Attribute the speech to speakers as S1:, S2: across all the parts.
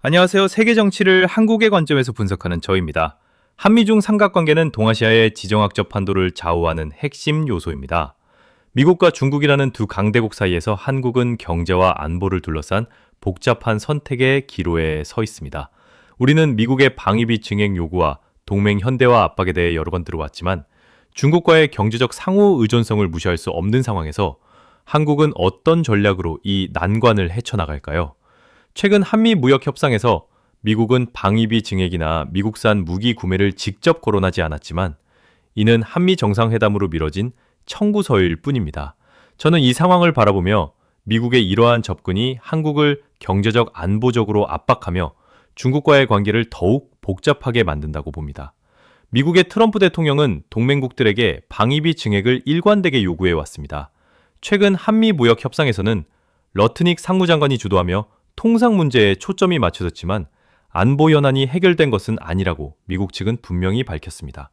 S1: 안녕하세요. 세계 정치를 한국의 관점에서 분석하는 저입니다. 한미중 삼각관계는 동아시아의 지정학적 판도를 좌우하는 핵심 요소입니다. 미국과 중국이라는 두 강대국 사이에서 한국은 경제와 안보를 둘러싼 복잡한 선택의 기로에 서 있습니다. 우리는 미국의 방위비 증액 요구와 동맹 현대화 압박에 대해 여러 번 들어왔지만 중국과의 경제적 상호 의존성을 무시할 수 없는 상황에서 한국은 어떤 전략으로 이 난관을 헤쳐나갈까요? 최근 한미 무역 협상에서 미국은 방위비 증액이나 미국산 무기 구매를 직접 거론하지 않았지만 이는 한미 정상회담으로 미뤄진 청구서일 뿐입니다. 저는 이 상황을 바라보며 미국의 이러한 접근이 한국을 경제적 안보적으로 압박하며 중국과의 관계를 더욱 복잡하게 만든다고 봅니다. 미국의 트럼프 대통령은 동맹국들에게 방위비 증액을 일관되게 요구해 왔습니다. 최근 한미 무역 협상에서는 러트닉 상무장관이 주도하며 통상 문제에 초점이 맞춰졌지만 안보 현안이 해결된 것은 아니라고 미국 측은 분명히 밝혔습니다.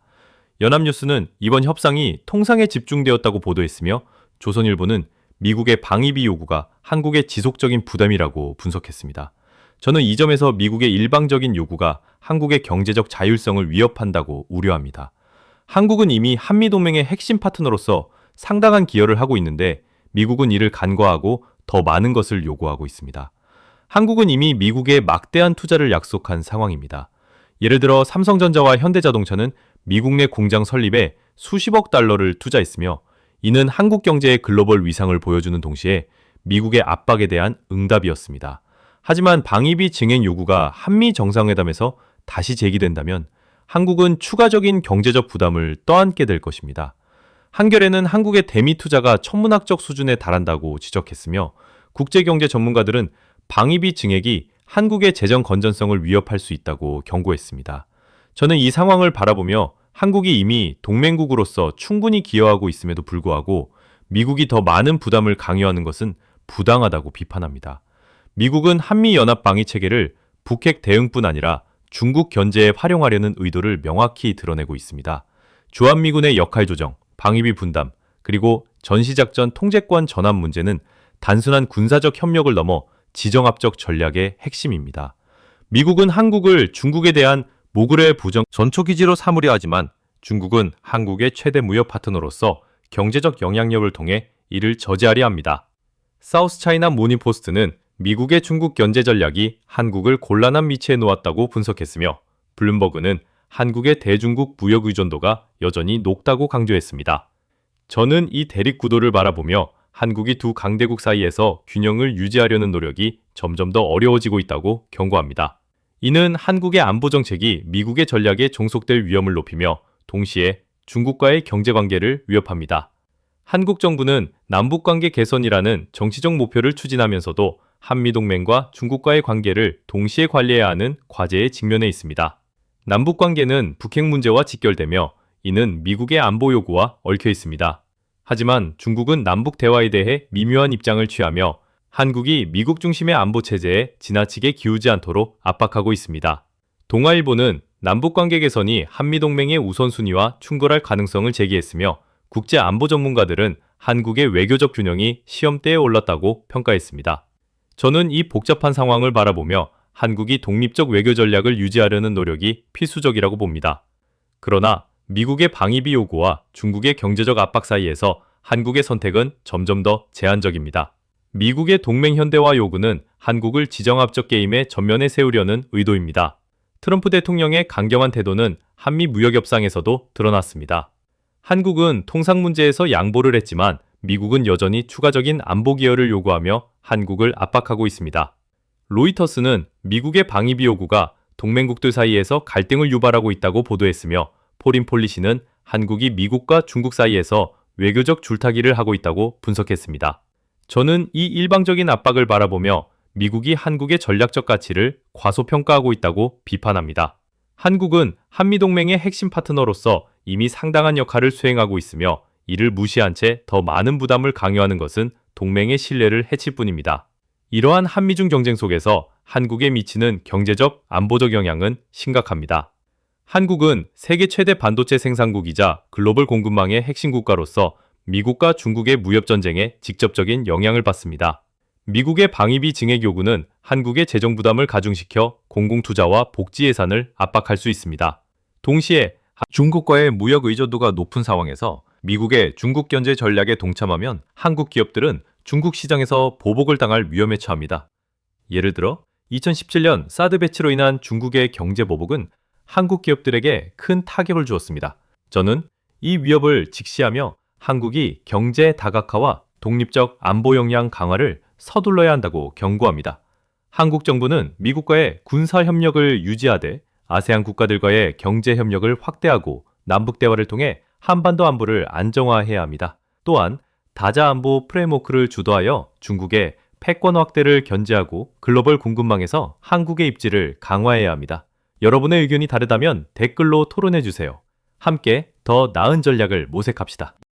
S1: 연합뉴스는 이번 협상이 통상에 집중되었다고 보도했으며 조선일보는 미국의 방위비 요구가 한국의 지속적인 부담이라고 분석했습니다. 저는 이 점에서 미국의 일방적인 요구가 한국의 경제적 자율성을 위협한다고 우려합니다. 한국은 이미 한미동맹의 핵심 파트너로서 상당한 기여를 하고 있는데 미국은 이를 간과하고 더 많은 것을 요구하고 있습니다. 한국은 이미 미국에 막대한 투자를 약속한 상황입니다. 예를 들어 삼성전자와 현대자동차는 미국 내 공장 설립에 수십억 달러를 투자했으며 이는 한국 경제의 글로벌 위상을 보여주는 동시에 미국의 압박에 대한 응답이었습니다. 하지만 방위비 증액 요구가 한미 정상회담에서 다시 제기된다면 한국은 추가적인 경제적 부담을 떠안게 될 것입니다. 한겨레는 한국의 대미 투자가 천문학적 수준에 달한다고 지적했으며 국제경제 전문가들은 방위비 증액이 한국의 재정 건전성을 위협할 수 있다고 경고했습니다. 저는 이 상황을 바라보며 한국이 이미 동맹국으로서 충분히 기여하고 있음에도 불구하고 미국이 더 많은 부담을 강요하는 것은 부당하다고 비판합니다. 미국은 한미연합 방위 체계를 북핵 대응뿐 아니라 중국 견제에 활용하려는 의도를 명확히 드러내고 있습니다. 주한미군의 역할 조정, 방위비 분담, 그리고 전시작전 통제권 전환 문제는 단순한 군사적 협력을 넘어 지정학적 전략의 핵심입니다. 미국은 한국을 중국에 대한 모글의 부정 전초기지로 삼으려 하지만 중국은 한국의 최대 무역 파트너로서 경제적 영향력을 통해 이를 저지하려 합니다. 사우스차이나 모닝포스트는 미국의 중국 견제 전략이 한국을 곤란한 위치에 놓았다고 분석했으며 블룸버그는 한국의 대중국 무역 의존도가 여전히 높다고 강조했습니다. 저는 이 대립 구도를 바라보며 한국이 두 강대국 사이에서 균형을 유지하려는 노력이 점점 더 어려워지고 있다고 경고합니다. 이는 한국의 안보 정책이 미국의 전략에 종속될 위험을 높이며 동시에 중국과의 경제관계를 위협합니다. 한국 정부는 남북관계 개선이라는 정치적 목표를 추진하면서도 한미동맹과 중국과의 관계를 동시에 관리해야 하는 과제에 직면해 있습니다. 남북관계는 북핵 문제와 직결되며 이는 미국의 안보 요구와 얽혀 있습니다. 하지만 중국은 남북 대화에 대해 미묘한 입장을 취하며 한국이 미국 중심의 안보 체제에 지나치게 기우지 않도록 압박하고 있습니다. 동아일보는 남북관계 개선이 한미동맹의 우선순위와 충돌할 가능성을 제기했으며 국제 안보 전문가들은 한국의 외교적 균형이 시험대에 올랐다고 평가했습니다. 저는 이 복잡한 상황을 바라보며 한국이 독립적 외교 전략을 유지하려는 노력이 필수적이라고 봅니다. 그러나 미국의 방위비 요구와 중국의 경제적 압박 사이에서 한국의 선택은 점점 더 제한적입니다. 미국의 동맹 현대화 요구는 한국을 지정학적 게임의 전면에 세우려는 의도입니다. 트럼프 대통령의 강경한 태도는 한미 무역 협상에서도 드러났습니다. 한국은 통상 문제에서 양보를 했지만 미국은 여전히 추가적인 안보 기여를 요구하며 한국을 압박하고 있습니다. 로이터스는 미국의 방위비 요구가 동맹국들 사이에서 갈등을 유발하고 있다고 보도했으며 포린폴리시는 한국이 미국과 중국 사이에서 외교적 줄타기를 하고 있다고 분석했습니다. 저는 이 일방적인 압박을 바라보며 미국이 한국의 전략적 가치를 과소평가하고 있다고 비판합니다. 한국은 한미동맹의 핵심 파트너로서 이미 상당한 역할을 수행하고 있으며 이를 무시한 채 더 많은 부담을 강요하는 것은 동맹의 신뢰를 해칠 뿐입니다. 이러한 한미중 경쟁 속에서 한국에 미치는 경제적, 안보적 영향은 심각합니다. 한국은 세계 최대 반도체 생산국이자 글로벌 공급망의 핵심 국가로서 미국과 중국의 무역전쟁에 직접적인 영향을 받습니다. 미국의 방위비 증액 요구는 한국의 재정 부담을 가중시켜 공공투자와 복지 예산을 압박할 수 있습니다. 동시에 중국과의 무역 의존도가 높은 상황에서 미국의 중국 견제 전략에 동참하면 한국 기업들은 중국 시장에서 보복을 당할 위험에 처합니다. 예를 들어 2017년 사드 배치로 인한 중국의 경제 보복은 한국 기업들에게 큰 타격을 주었습니다. 저는 이 위협을 직시하며 한국이 경제 다각화와 독립적 안보 역량 강화를 서둘러야 한다고 경고합니다. 한국 정부는 미국과의 군사 협력을 유지하되 아세안 국가들과의 경제 협력을 확대하고 남북 대화를 통해 한반도 안보를 안정화해야 합니다. 또한 다자 안보 프레임워크를 주도하여 중국의 패권 확대를 견제하고 글로벌 공급망에서 한국의 입지를 강화해야 합니다. 여러분의 의견이 다르다면 댓글로 토론해 주세요. 함께 더 나은 전략을 모색합시다.